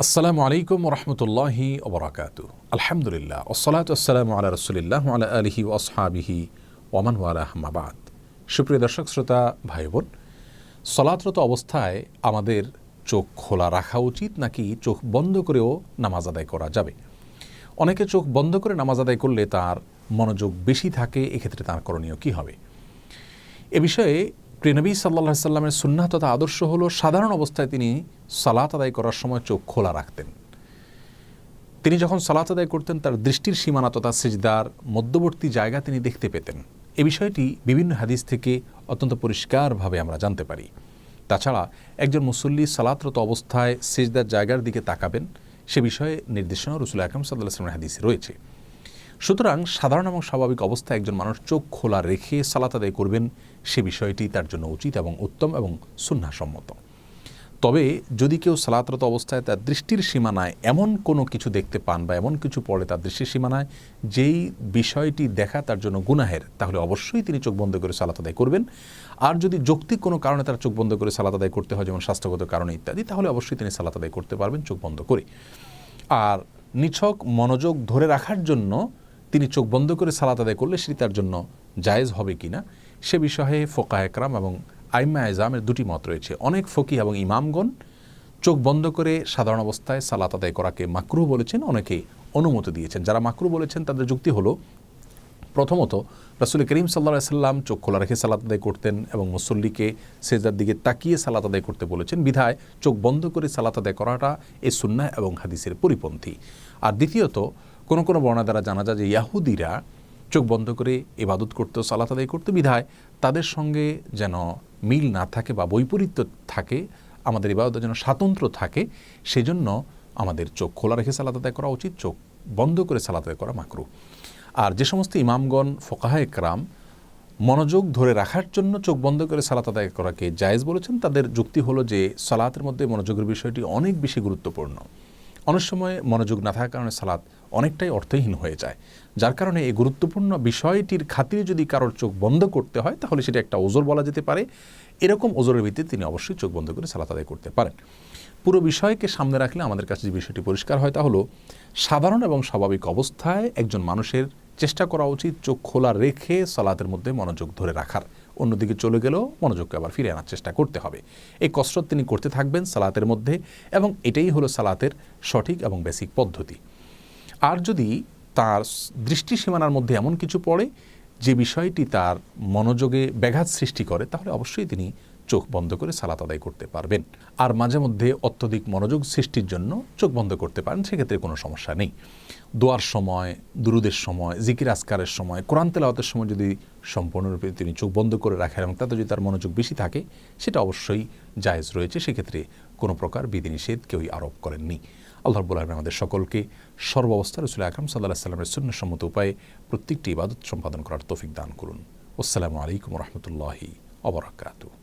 আসসালামু আলাইকুম রহমতুল্লাহি ওবরাকাতু। আলহামদুলিল্লাহ ওসসালাতু ওয়াসসালামু আলা রাসূলিল্লাহ ওয়া আলা আলিহি ওয়া আসহাবিহি ওয়া মান ওয়ালা আম্মা বাদ। সুপ্রিয় দর্শক শ্রোতা ভাই বোন, সলাতরত অবস্থায় আমাদের চোখ খোলা রাখা উচিত নাকি চোখ বন্ধ করেও নামাজ আদায় করা যাবে? অনেকে চোখ বন্ধ করে নামাজ আদায় করলে তার মনোযোগ বেশি থাকে, এক্ষেত্রে তার করণীয় কী হবে? এ বিষয়ে প্রিয় নবী সাল্লাল্লাহু আলাইহি সাল্লামের সুন্নাহ তথা আদর্শ হলো সাধারণ অবস্থায় তিনি সালাত আদায় করার সময় চোখ খোলা রাখতেন। তিনি যখন সালাত আদায় করতেন তার দৃষ্টির সীমানা তথা সিজদার মধ্যবর্তী জায়গা তিনি দেখতে পেতেন। এ বিষয়টি বিভিন্ন হাদিস থেকে অত্যন্ত পরিষ্কারভাবে আমরা জানতে পারি। তাছাড়া একজন মুসল্লি সালাতরত অবস্থায় সিজদার জায়গার দিকে তাকাবেন, সে বিষয়ে নির্দেশনা রাসূল আকরাম সাল্লাল্লাহু আলাইহি ওয়াসাল্লামের হাদিসে রয়েছে। সুতরাং সাধারণ এবং স্বাভাবিক অবস্থায় একজন মানুষ চোখ খোলা রেখে সালাত আদায় করবেন, সে বিষয়টি তার জন্য উচিত এবং উত্তম এবং সুন্নাহসম্মত। তবে যদি কেউ সালাতরত অবস্থায় তার দৃষ্টির সীমানায় এমন কোনো কিছু দেখতে পান বা এমন কিছু পড়ে তার দৃষ্টির সীমানায় যেই বিষয়টি দেখা তার জন্য গুনাহের, তাহলে অবশ্যই তিনি চোখ বন্ধ করে সালাত আদায় করবেন। আর যদি যৌক্তিক কোনো কারণে তার চোখ বন্ধ করে সালাত আদায় করতে হয়, যেমন স্বাস্থ্যগত কারণে ইত্যাদি, তাহলে অবশ্যই তিনি সালাত আদায় করতে পারবেন চোখ বন্ধ করে। আর নিছক মনোযোগ ধরে রাখার জন্য তিনি চোখ বন্ধ করে সালাত আদায় করলে সেটি তার জন্য জায়েজ হবে কিনা, সে বিষয়ে ফোকাহে কেরাম এবং আইম্মা এজামের দুটি মত রয়েছে। অনেক ফকিহ এবং ইমামগণ চোখ বন্ধ করে সাধারণ অবস্থায় সালাত আদায় করাকে মাকরুহ বলেছেন, অনেকে অনুমতি দিয়েছেন। যারা মাকরুহ বলেছেন তাদের যুক্তি হলো, প্রথমত রাসূল করিম সাল্লাল্লাহু আলাইহি সাল্লাম চোখ খোলা রেখে সালাত আদায় করতেন এবং মুসল্লিকে সিজদার দিকে তাকিয়ে সালাত আদায় করতে বলেছেন, বিধায় চোখ বন্ধ করে সালাত আদায় করাটা এই সুন্নাহ এবং হাদিসের পরিপন্থী। আর দ্বিতীয়ত কোনো কোনো বর্ণনা দ্বারা জানা যায় যে ইয়াহুদিরা চোখ বন্ধ করে ইবাদত করতে, সালাত আদায় করতে, বিধায় তাদের সঙ্গে যেন মিল না থাকে বা বৈপরীত্য থাকে, আমাদের ইবাদতের যেন স্বাতন্ত্র্য থাকে, সেজন্য আমাদের চোখ খোলা রেখে সালাত আদায় করা উচিত, চোখ বন্ধ করে সালাত আদায় করা মাকরুহ। আর যে সমস্ত ইমামগণ ফোকাহায়ে কেরাম মনোযোগ ধরে রাখার জন্য চোখ বন্ধ করে সালাত আদায় করাকে জায়েজ বলেছেন, তাদের যুক্তি হলো যে সালাতের মধ্যে মনোযোগের বিষয়টি অনেক বেশি গুরুত্বপূর্ণ। অনেক সময় মনোযোগ না থাকার কারণে সালাত অনেকটাই অর্থহীন হয়ে যায়, যার কারণে এই গুরুত্বপূর্ণ বিষয়টির খাতিরে যদি কারোর চোখ বন্ধ করতে হয় তাহলে সেটা একটা ওজর বলা যেতে পারে। এরকম ওজরের ভিত্তিতে তিনি অবশ্যই চোখ বন্ধ করে সালাত আদায় করতে পারেন। পুরো বিষয়কে সামনে রাখলে আমাদের কাছে যে বিষয়টি পরিষ্কার হয় তা হলো, সাধারণ এবং স্বাভাবিক অবস্থায় একজন মানুষের চেষ্টা করা উচিত চোখ খোলা রেখে সালাতের মধ্যে মনোযোগ ধরে রাখার। অন্যদিকে চলে গেলেও মনোযোগকে আবার ফিরে আনার চেষ্টা করতে হবে। এই কসরত তিনি করতে থাকবেন সালাতের মধ্যে, এবং এটাই হলো সালাতের সঠিক এবং বেসিক পদ্ধতি। আর যদি তার দৃষ্টি সীমানার মধ্যে এমন কিছু পড়ে যে বিষয়টি তার মনোযোগে ব্যাঘাত সৃষ্টি করে, তাহলে অবশ্যই তিনি চোখ বন্ধ করে সালাত আদায় করতে পারবেন। আর মাঝে মধ্যে অত্যধিক মনোযোগ সৃষ্টির জন্য চোখ বন্ধ করতে পারেন, সেক্ষেত্রে কোনো সমস্যা নেই। দোয়ার সময়, দুরুদের সময়, জিকির আজকারের সময়, কোরআন তেলাওয়াতের সময় যদি সম্পূর্ণরূপে তিনি চোখ বন্ধ করে রাখেন এবং তাতে যদি তার মনোযোগ বেশি থাকে, সেটা অবশ্যই জায়েজ রয়েছে, সেক্ষেত্রে কোনো প্রকার বিধিনিষেধ কেউই আরোপ করেননি। আল্লাহ রাব্বুল আলামিন আমাদের সকলকে সর্বাবস্থা রাসূল আকরাম সাল্লাল্লাহু আলাইহি ওয়াসাল্লামের সুন্নাহসম্মত উপায়ে প্রত্যেকটি ইবাদত সম্পাদন করার তৌফিক দান করুন। আসসালামু আলাইকুম ওয়া রাহমাতুল্লাহি ওয়া বারাকাতুহু।